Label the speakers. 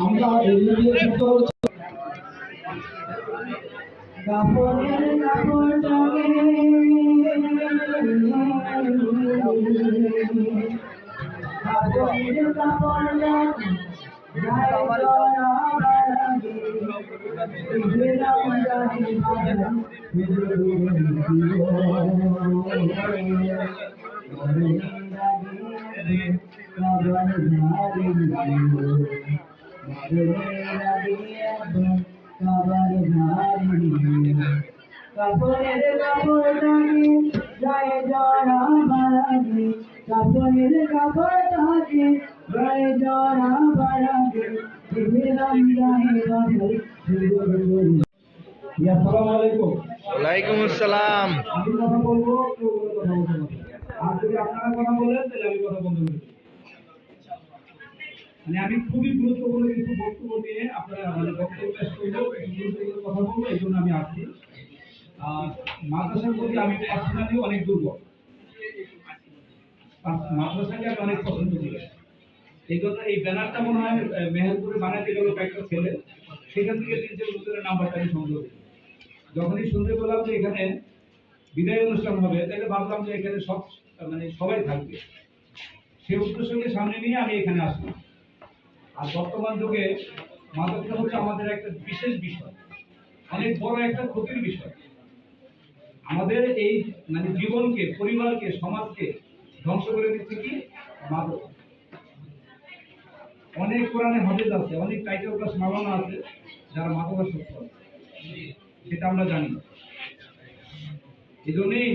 Speaker 1: আমরা কাপড়ের কাপড় টানে কাপড়ের কাপড় কাপড়ের কাপড় টানে যায় জড়া বাড়াবে কাপড়ের কাপড় টানে যায় জড়া বাড়াবে আসসালামু আলাইকুম।
Speaker 2: ওয়ালাইকুম আসসালাম।
Speaker 1: আমি কথা বলবো, কেউ কথা বলতে পারবে। আর যদি আপনারা কথা বলেন তাহলে আমি কথা বলতে পারি। মানে আমি খুবই গুরুত্বপূর্ণ কিছু বক্তব্য নিয়ে আপনারা বক্তব্য পেশ করবো, গুরুত্বপূর্ণ কথা বলবো, এই জন্য আমি আসছি। মাদ্রাসার প্রতি আমি পার্সোনালি অনেক দুর্বল, মাদ্রাসাকে আমি অনেক পছন্দ করি। এই জন্য এই ব্যানারটা মনে হয় মেহেরপুরে বানাতে গেল কয়েকটা ছেলে, সেখান থেকে তিনটে নতুনের নাম্বারটা আমি সংগ্রহ করি। যখনই শুনতে পেলাম যে এখানে বিদায় অনুষ্ঠান হবে, তাহলে ভাবলাম যে এখানে সবাই থাকবে, সেই উদ্দেশ্যকে সামনে নিয়ে আমি এখানে আসলাম। আর বর্তমান যুগে মাদকতা হচ্ছে আমাদের একটা বিশেষ বিষয়, অনেক বড় একটা ক্ষতির বিষয়। আমাদের এই জীবনকে, পরিবারকে, সমাজকে ধ্বংস করে দিচ্ছে কি মাদক। অনেক কোরআনে হাদিস আছে, অনেক টাইটেল ক্লাস মাওলানা আছে যারা মাদকাসক্ত, সেটা আমরা জানি। এই জন্যই